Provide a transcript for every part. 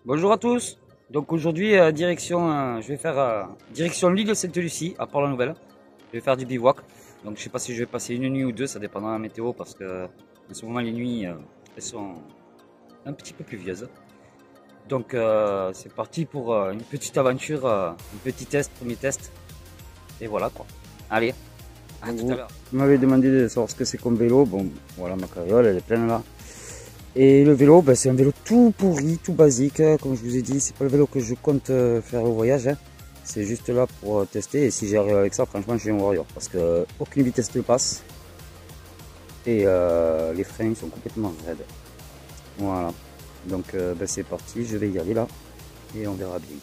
Bonjour à tous. Donc aujourd'hui direction, je vais faire direction l'île de Sainte-Lucie à Port-la-Nouvelle. Je vais faire du bivouac. Donc je sais pas si je vais passer une nuit ou deux, ça dépendra de la météo parce que en ce moment les nuits elles sont un petit peu pluvieuses. Donc c'est parti pour une petite aventure, un petit test, premier test. Et voilà quoi. Allez, à tout à l'heure. Vous m'avez demandé de savoir ce que c'est comme vélo. Bon voilà, ma carriole elle est pleine là. Et le vélo, ben, c'est un vélo tout pourri, tout basique, comme je vous ai dit, c'est pas le vélo que je compte faire au voyage, hein. C'est juste là pour tester, et si j'arrive avec ça, franchement je suis un warrior, parce que aucune vitesse ne passe, et les freins sont complètement raides. Voilà, donc ben, c'est parti, je vais y aller là, et on verra bien.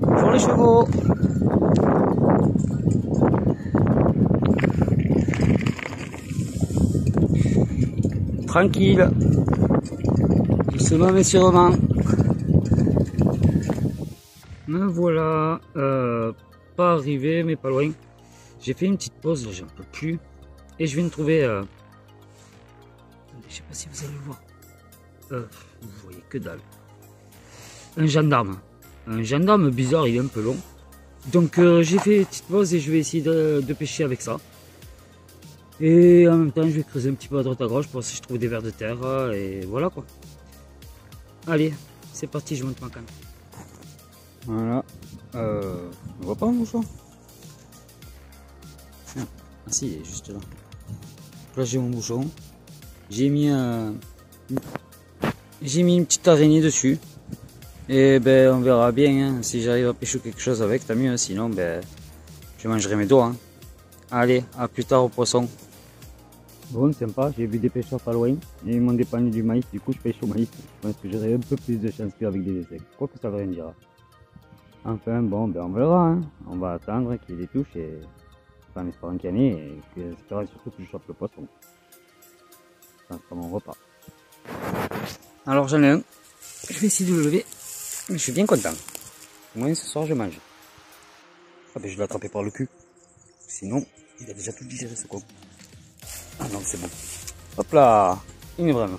Bonjour les chevaux. Tranquille, doucement mais sûrement. Me voilà, pas arrivé mais pas loin. J'ai fait une petite pause, là j'en peux plus. Et je viens de trouver, je sais pas si vous allez le voir, vous voyez que dalle. Un gendarme. Un gendarme bizarre, il est un peu long. Donc j'ai fait une petite pause et je vais essayer de pêcher avec ça. Et en même temps, je vais creuser un petit peu à droite à gauche pour voir si je trouve des vers de terre. Et voilà quoi. Allez, c'est parti, je monte ma canne. Voilà. On voit pas mon bouchon? Ah si, il est juste là. Là j'ai mon bouchon. J'ai mis une petite araignée dessus. Et ben on verra bien, hein. Si j'arrive à pêcher quelque chose avec, tant mieux, sinon ben je mangerai mes doigts, hein. Allez, à plus tard au poisson. Bon, sympa, j'ai vu des pêcheurs pas loin, et ils m'ont dépanné du maïs, du coup je pêche au maïs. Je pense que j'aurai un peu plus de chance qu'avec des essais, quoi que ça veut rien dire. Enfin bon, ben on verra, hein. On va attendre qu'il y ait des touches, et en espérant qu'il y en ait, et que j'espère surtout que je chope le poisson. Ça sera mon repas. Alors j'en ai un, je vais essayer de le lever. Je suis bien content. Au moins ce soir je mange. Ah ben je l'ai attrapé par le cul. Sinon, il a déjà tout digéré ce con. Ah non, c'est bon. Hop là, une brème.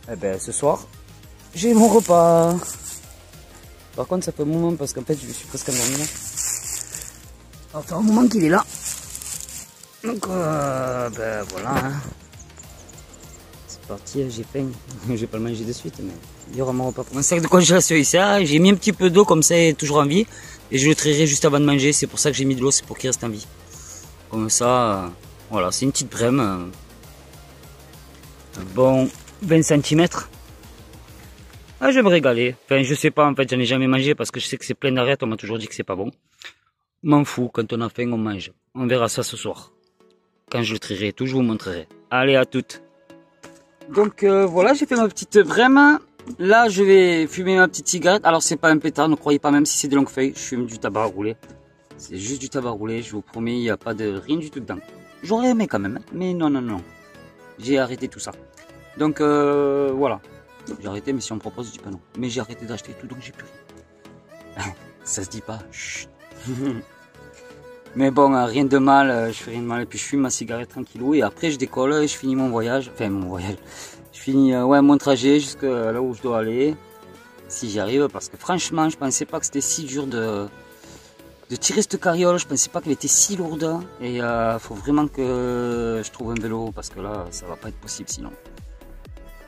Eh ben ce soir, j'ai mon repas. Par contre ça fait un moment parce qu'en fait je suis presque endormi là. Alors ça fait un moment qu'il est là. Donc ben voilà, hein. Parti, j'ai faim, je vais pas le manger de suite, mais il y aura mon repas. Un sac de congélation ici, j'ai mis un petit peu d'eau comme ça, il est toujours en vie, et je le trairai juste avant de manger, c'est pour ça que j'ai mis de l'eau, c'est pour qu'il reste en vie. Comme ça, voilà, c'est une petite brème, un bon 20 cm. Ah, je vais me régaler, enfin je sais pas, en fait j'en ai jamais mangé parce que je sais que c'est plein d'arêtes, on m'a toujours dit que c'est pas bon. M'en fous, quand on a faim on mange, on verra ça ce soir. Quand je le trairai et tout, je vous montrerai. Allez, à toutes. Donc voilà, j'ai fait ma petite brème. Là, je vais fumer ma petite cigarette. Alors, c'est pas un pétard, ne croyez pas même si c'est des longues feuilles. Je fume du tabac roulé. C'est juste du tabac roulé, je vous promets, il n'y a pas de rien du tout dedans. J'aurais aimé quand même, mais non, non, non. J'ai arrêté tout ça. Donc voilà. J'ai arrêté, mais si on me propose, je dis pas non. Mais j'ai arrêté d'acheter tout, donc j'ai plus rien. Ça se dit pas. Chut. Mais bon, rien de mal, je fais rien de mal, et puis je fume ma cigarette tranquillou, et après je décolle, et je finis mon voyage, enfin mon voyage, je finis ouais, mon trajet jusqu'à là où je dois aller, si j'y arrive, parce que franchement, je pensais pas que c'était si dur de tirer cette carriole, je pensais pas qu'elle était si lourde, et faut vraiment que je trouve un vélo, parce que là, ça va pas être possible sinon.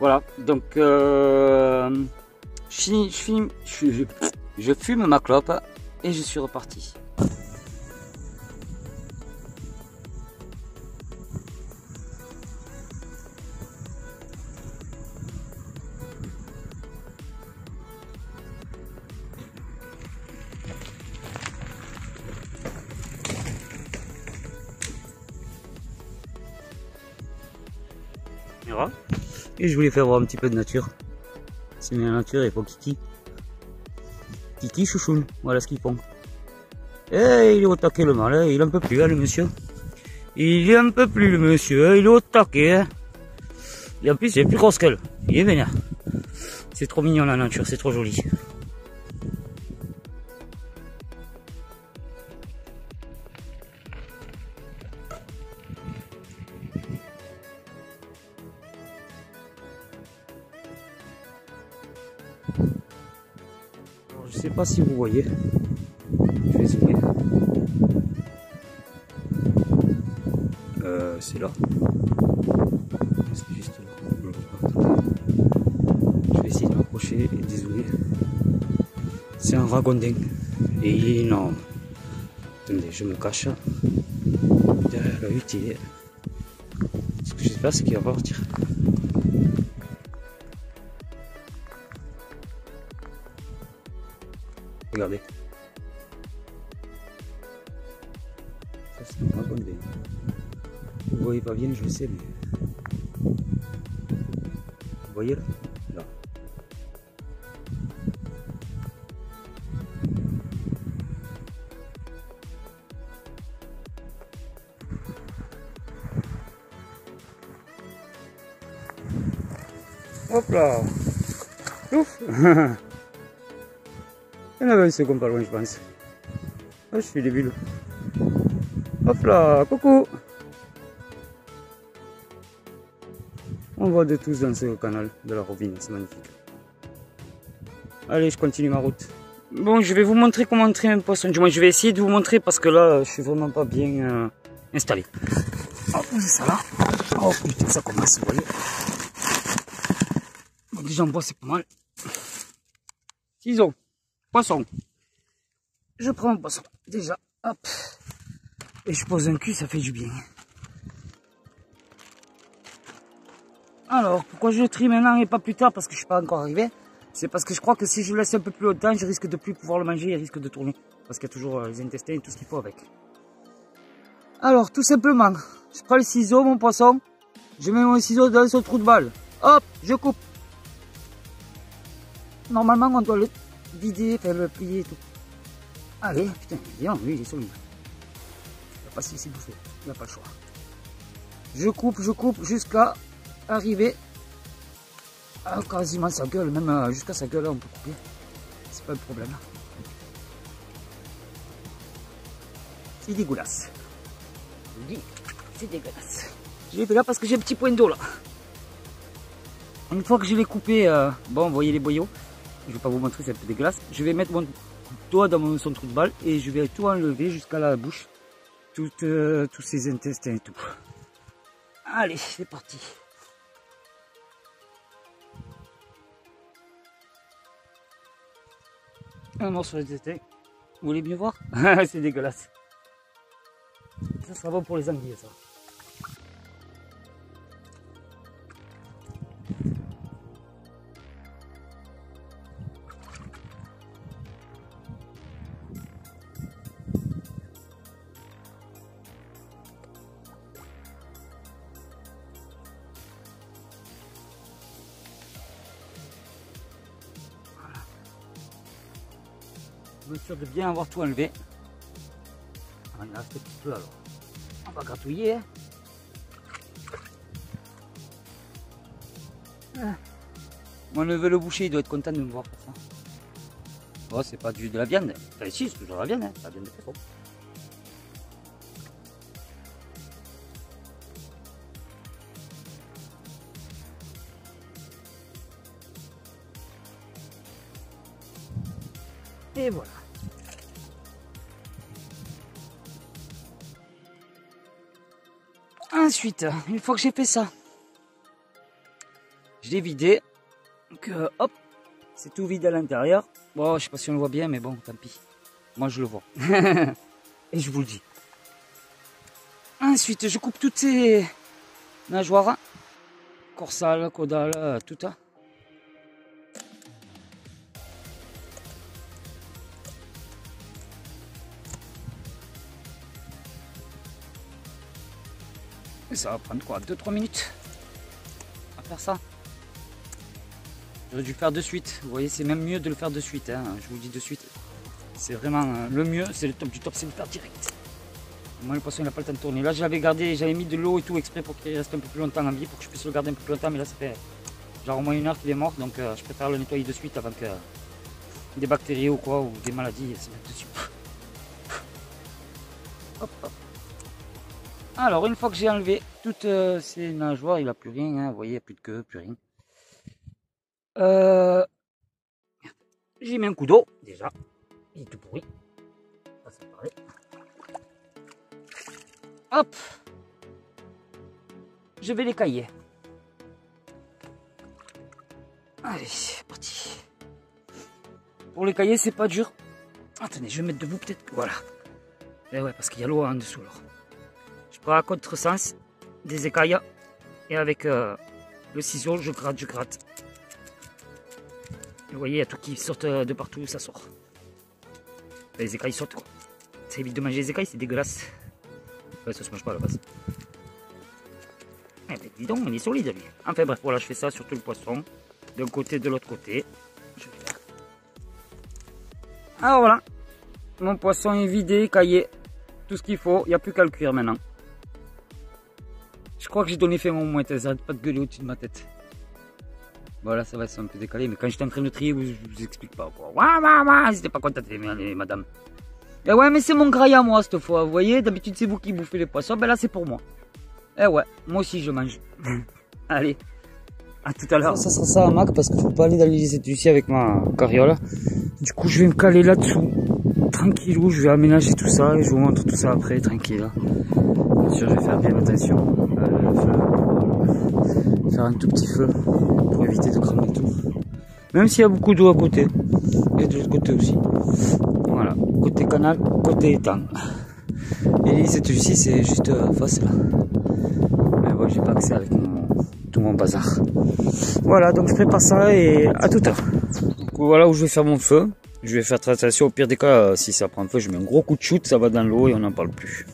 Voilà, donc je fume ma clope, et je suis reparti. Et je voulais faire voir un petit peu de nature. C'est la nature, il faut Kiki. Kiki chouchoune, voilà ce qu'ils font. Et il est au taquet le mal, hein. Il en peut plus, hein, le monsieur. Il en peut plus le monsieur, il est au taquet. Hein. Et en plus il est plus grosse qu'elle. Il est vénère. C'est trop mignon la nature, c'est trop joli. Alors, je sais pas si vous voyez. Je vais zoomer. C'est là. C'est juste là. Je vais essayer de m'approcher et désolé. C'est un ragondin. Et il est énorme. Attendez, je me cache. Derrière la hutte, il est. Ce que j'espère, c'est qu'il va pas partir. Regardez. Ça, c'est un ragondin. Vous voyez pas bien, je le sais, mais. Vous voyez là? Là. Hop là. Ouf. Il y en avait un second pas loin, je pense. Oh, je suis débile. Hop là, coucou. On voit de tous dans ce canal de la Rovine, c'est magnifique. Allez, je continue ma route. Bon, je vais vous montrer comment entrer un poisson. Du moins, je vais essayer de vous montrer parce que là, je suis vraiment pas bien installé. Oh, c'est ça là. Oh putain, ça commence, vous voyez. Bon, déjà, on voit, c'est pas mal. Ciseaux, poisson. Je prends un poisson. Déjà, hop. Et je pose un cul, ça fait du bien. Alors, pourquoi je le trie maintenant et pas plus tard parce que je suis pas encore arrivé? C'est parce que je crois que si je le laisse un peu plus longtemps, je risque de plus pouvoir le manger, il risque de tourner. Parce qu'il y a toujours les intestins et tout ce qu'il faut avec. Alors, tout simplement, je prends le ciseau, mon poisson, je mets mon ciseau dans son trou de balle. Hop, je coupe. Normalement, on doit le vider, faire le plier et tout. Allez, putain, viens, lui, il est solide. Il va pas se laisser bouffer, il n'a pas le choix. Je coupe jusqu'à arriver à quasiment sa gueule, même jusqu'à sa gueule, là, on peut couper. C'est pas le problème. C'est dégueulasse. Je vous dis, c'est dégueulasse. Je l'ai fait là parce que j'ai un petit point d'eau là. Une fois que je l'ai coupé, bon, vous voyez les boyaux. Je vais pas vous montrer, c'est un peu dégueulasse. Je vais mettre mon doigt dans son trou de balle et je vais tout enlever jusqu'à la bouche. Tous ces intestins et tout. Allez, c'est parti. Un morceau de intestin. Vous voulez bien voir? C'est dégueulasse. Ça sera bon pour les anguilles, ça. Je suis sûr de bien avoir tout enlevé. On en a un petit peu alors. On va gratouiller. Mon neveu le boucher, il doit être content de me voir pour ça. Oh, c'est pas de la viande. Enfin, si, c'est toujours la viande, hein. La viande de poisson. Et voilà. Ensuite, une fois que j'ai fait ça, je l'ai vidé. Donc, hop, c'est tout vide à l'intérieur. Bon, je sais pas si on le voit bien, mais bon, tant pis. Moi, je le vois. Et je vous le dis. Ensuite, je coupe toutes ces nageoires. Corsale, caudale, tout ça. Et ça va prendre quoi, 2-3 minutes à faire ça. J'aurais dû le faire de suite. Vous voyez, c'est même mieux de le faire de suite. Hein. Je vous le dis de suite. C'est vraiment le mieux, c'est le top du top, c'est de le faire direct. Moi, le poisson, il n'a pas le temps de tourner. Là, je l'avais gardé, j'avais mis de l'eau et tout exprès pour qu'il reste un peu plus longtemps en vie, pour que je puisse le garder un peu plus longtemps. Mais là, ça fait Genre au moins 1 heure qu'il est mort, donc je préfère le nettoyer de suite avant que des bactéries ou quoi, ou des maladies se mettent dessus. Hop, hop. Alors une fois que j'ai enlevé toutes ces nageoires, il n'a plus rien, hein, vous voyez, il n'y a plus de queue, plus rien. J'ai mis un coup d'eau, déjà, il est tout pourri. Hop, je vais les cailler. Allez, c'est parti. Pour les cailler, c'est pas dur. Attendez, je vais mettre debout peut-être. Voilà. Et ouais, parce qu'il y a l'eau en dessous alors. Je prends à contresens des écailles et avec le ciseau, je gratte, je gratte. Et vous voyez, il y a tout qui sort de partout, ça sort. Les écailles sortent quoi. Ça évite de manger les écailles, c'est dégueulasse. Ouais, ça se mange pas à la base. Eh ben, dis donc, il est solide lui. Enfin bref, voilà, je fais ça sur tout le poisson. D'un côté, de l'autre côté. Je vais faire. Alors voilà. Mon poisson est vidé, caillé. Tout ce qu'il faut. Il n'y a plus qu'à le cuire maintenant. Je crois que j'ai donné fait mon moins. Ça n'arrête pas de gueuler au-dessus de ma tête. Voilà, ça va être un peu décalé. Mais quand j'étais en train de trier, je vous explique pas. Waouh, n'hésitez pas contenté, madame. Eh ouais, mais c'est mon graille à moi cette fois. Vous voyez, d'habitude c'est vous qui bouffez les poissons. Ben là, c'est pour moi. Eh ouais, moi aussi je mange. Allez. À tout à l'heure. Ça sera ça à Mac parce qu'il faut pas aller dans l'île ici avec ma carriole. Du coup, je vais me caler là-dessous. Tranquillou, je vais aménager tout ça et je vous montre tout ça après, tranquille. Bien sûr, je vais faire bien attention. Faire un tout petit feu pour éviter de cramer tout. Même s'il y a beaucoup d'eau à côté. Et de l'autre côté aussi. Voilà. Côté canal, côté étang. Et l'île ici, c'est juste face là. Mais bon, j'ai pas accès avec tout mon bazar. Voilà, donc je prépare ça et à tout à l'heure. Voilà où je vais faire mon feu. Je vais faire très attention, au pire des cas, si ça prend feu, je mets un gros coup de shoot, ça va dans l'eau et on n'en parle plus.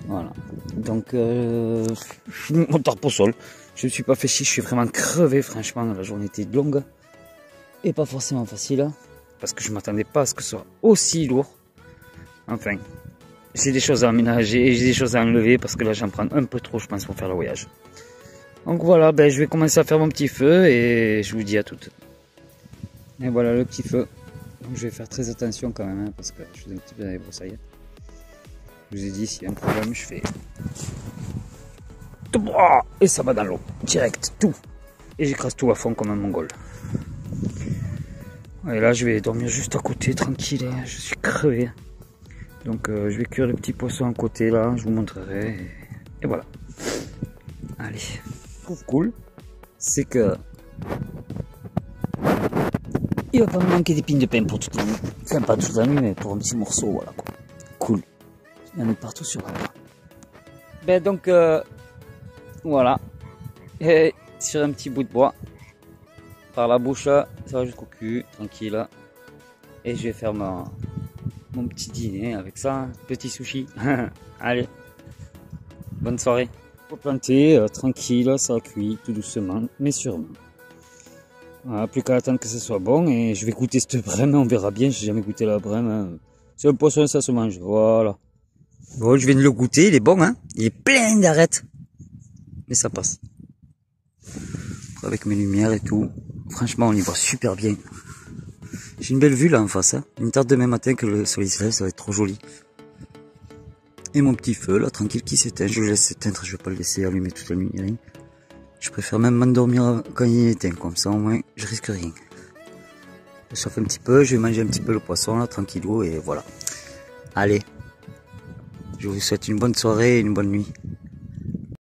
Voilà. Donc, je suis mon tarpe au sol. Je ne me suis pas fait chier, je suis vraiment crevé, franchement, la journée était longue. Et pas forcément facile, parce que je ne m'attendais pas à ce que ce soit aussi lourd. Enfin, j'ai des choses à aménager et j'ai des choses à enlever, parce que là j'en prends un peu trop, je pense, pour faire le voyage. Donc voilà, ben, je vais commencer à faire mon petit feu et je vous dis à toutes. Et voilà le petit feu. Donc je vais faire très attention quand même, hein, parce que je suis un petit peu dans les broussailles. Je vous ai dit, s'il y a un problème, je fais... Et ça va dans l'eau, direct, tout. Et j'écrase tout à fond comme un mongol. Et là, je vais dormir juste à côté, tranquille, hein, je suis crevé. Donc je vais cuire le petit poisson à côté, là, je vous montrerai. Et voilà. Allez. Ce que je trouve cool, c'est que... il va pas me manquer d'épines de pain pour toute la nuit. Enfin, pas toute la nuit, mais pour un petit morceau, voilà quoi. Cool. Il y en a partout sur la main. Ben donc, voilà. Et sur un petit bout de bois. Par la bouche, ça va jusqu'au cul, tranquille. Et je vais faire mon petit dîner avec ça. Petit sushi. Allez. Bonne soirée. Faut planter, tranquille, ça cuit tout doucement, mais sûrement. Voilà, plus qu'à attendre que ce soit bon et je vais goûter cette brème, on verra bien, j'ai jamais goûté la brème. Hein. C'est un poisson, ça se mange, voilà. Bon, je viens de le goûter, il est bon, hein. Il est plein d'arêtes. Mais ça passe. Avec mes lumières et tout. Franchement, on y voit super bien. J'ai une belle vue là en face, hein. Une tarte demain matin que le soleil se lève, ça va être trop joli. Et mon petit feu là, tranquille, qui s'éteint. Je le laisse s'éteindre, je vais pas le laisser allumer toute la nuit, rien. Je préfère même m'endormir quand il est éteint, comme ça au moins je risque rien. Je chauffe un petit peu, je vais manger un petit peu le poisson là, tranquillou, et voilà. Allez, je vous souhaite une bonne soirée et une bonne nuit.